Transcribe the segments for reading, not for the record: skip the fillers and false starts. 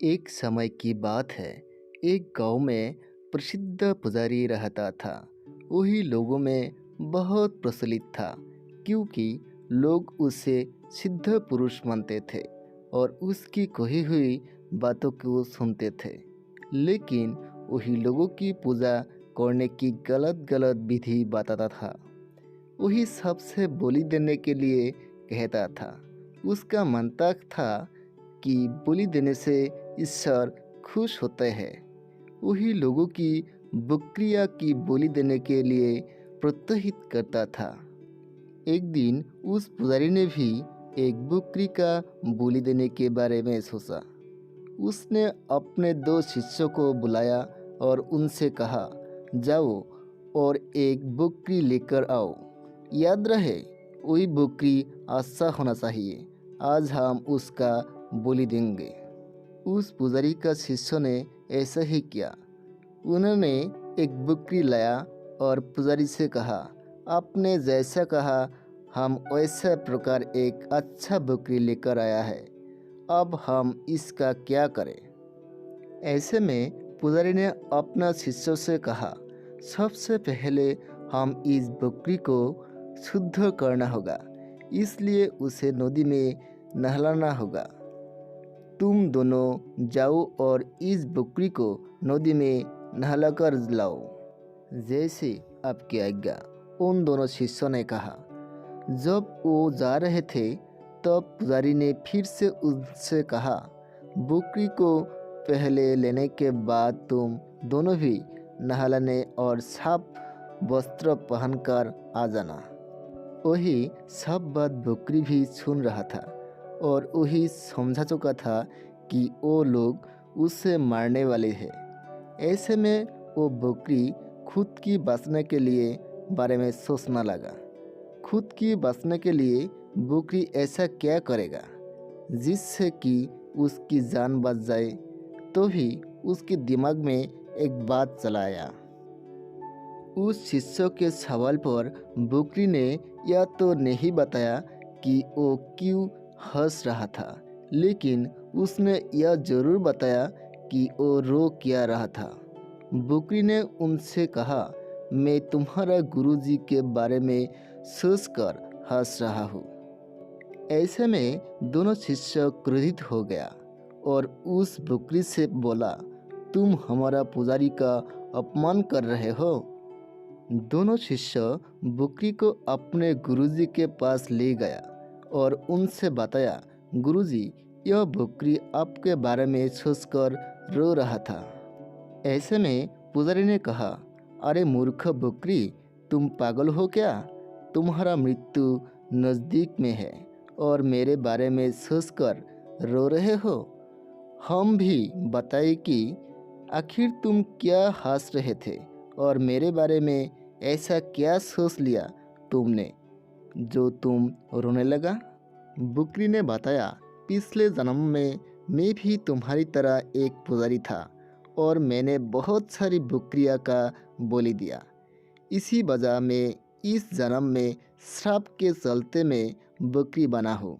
एक समय की बात है। एक गांव में प्रसिद्ध पुजारी रहता था। वही लोगों में बहुत प्रचलित था, क्योंकि लोग उसे सिद्ध पुरुष मानते थे और उसकी कही हुई बातों को सुनते थे। लेकिन वही लोगों की पूजा करने की गलत गलत विधि बताता था। वही सबसे बलि देने के लिए कहता था। उसका मानता था कि बलि देने से ईश्वर खुश होते हैं। वही लोगों की बकरियां की बलि देने के लिए प्रोत्साहित करता था। एक दिन उस पुजारी ने भी एक बकरी का बलि देने के बारे में सोचा। उसने अपने दो शिष्यों को बुलाया और उनसे कहा, जाओ और एक बकरी लेकर आओ। याद रहे, वही बकरी अच्छा होना चाहिए। आज हम उसका बलि देंगे। उस पुजारी का शिष्य ने ऐसा ही किया। उन्होंने एक बकरी लाया और पुजारी से कहा, आपने जैसा कहा, हम वैसा प्रकार एक अच्छा बकरी लेकर आया है। अब हम इसका क्या करें? ऐसे में पुजारी ने अपना शिष्य से कहा, सबसे पहले हम इस बकरी को शुद्ध करना होगा, इसलिए उसे नदी में नहलाना होगा। तुम दोनों जाओ और इस बकरी को नदी में नहलाकर लाओ। जैसे आपकी आज्ञा, उन दोनों शिष्यों ने कहा। जब वो जा रहे थे, तब पुजारी ने फिर से उनसे कहा, बकरी को पहले लेने के बाद तुम दोनों भी नहलाने और साफ वस्त्र पहनकर आ जाना। वही सब बात बकरी भी सुन रहा था और वही समझा चुका था कि वो लोग उसे मारने वाले हैं। ऐसे में वो बकरी खुद की बचने के लिए बारे में सोचने लगा। खुद की बचने के लिए बकरी ऐसा क्या करेगा जिससे कि उसकी जान बच जाए? तो भी उसके दिमाग में एक बात चलाया। उस शिष्य के सवाल पर बकरी ने यह तो नहीं बताया कि वो क्यों हंस रहा था, लेकिन उसने यह जरूर बताया कि वो रो क्या रहा था। बकरी ने उनसे कहा, मैं तुम्हारा गुरुजी के बारे में सोचकर हंस रहा हूँ। ऐसे में दोनों शिष्य क्रोधित हो गया और उस बकरी से बोला, तुम हमारा पुजारी का अपमान कर रहे हो। दोनों शिष्य बकरी को अपने गुरुजी के पास ले गया और उनसे बताया, गुरुजी, यह बकरी आपके बारे में सोचकर रो रहा था। ऐसे में पुजारी ने कहा, अरे मूर्ख बकरी, तुम पागल हो क्या? तुम्हारा मृत्यु नज़दीक में है और मेरे बारे में सोचकर रो रहे हो। हम भी बताए कि आखिर तुम क्या हंस रहे थे और मेरे बारे में ऐसा क्या सोच लिया तुमने जो तुम रोने लगा? बकरी ने बताया, पिछले जन्म में मैं भी तुम्हारी तरह एक पुजारी था और मैंने बहुत सारी बकरियां का बलि दिया। इसी वजह में इस जन्म में श्राप के चलते मैं बकरी बना हूँ,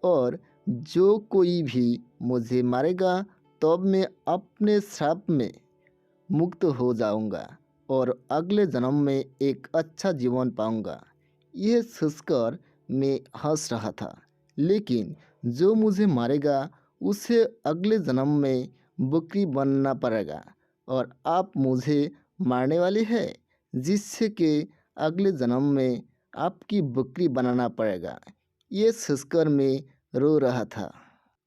और जो कोई भी मुझे मारेगा तब मैं अपने श्राप में मुक्त हो जाऊंगा और अगले जन्म में एक अच्छा जीवन पाऊंगा। यह सोचकर मैं हंस रहा था, लेकिन जो मुझे मारेगा उसे अगले जन्म में बकरी बनना पड़ेगा और आप मुझे मारने वाली है, जिससे कि अगले जन्म में आपकी बकरी बनाना पड़ेगा। ये सोचकर मैं रो रहा था।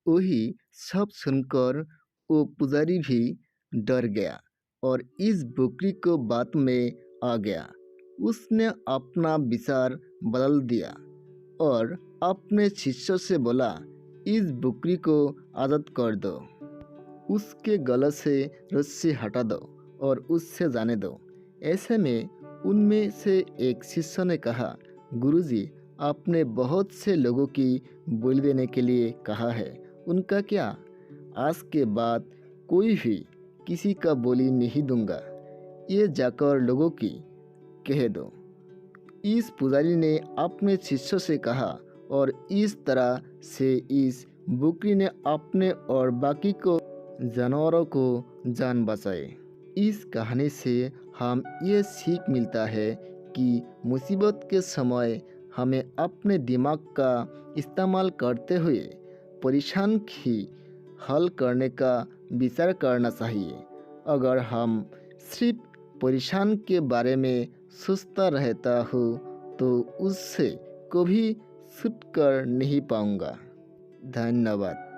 वही सब सुनकर वो पुजारी भी डर गया और इस बकरी को बात में आ गया। उसने अपना विचार बदल दिया और अपने शिष्य से बोला, इस बकरी को आज़ाद कर दो, उसके गले से रस्सी हटा दो और उससे जाने दो। ऐसे में उनमें से एक शिष्य ने कहा, गुरुजी, आपने बहुत से लोगों की बलि देने के लिए कहा है, उनका क्या? आज के बाद कोई भी किसी का बलि नहीं दूंगा, ये जाकर लोगों की कह दो। इस पुजारी ने अपने शिष्य से कहा और इस तरह से इस बकरी ने अपने और बाकी को जानवरों को जान बचाए। इस कहानी से हम ये सीख मिलता है कि मुसीबत के समय हमें अपने दिमाग का इस्तेमाल करते हुए परेशान की हल करने का विचार करना चाहिए। अगर हम सिर्फ परेशान के बारे में सोचता रहता हूँ तो उससे कभी छूट कर नहीं पाऊँगा। धन्यवाद।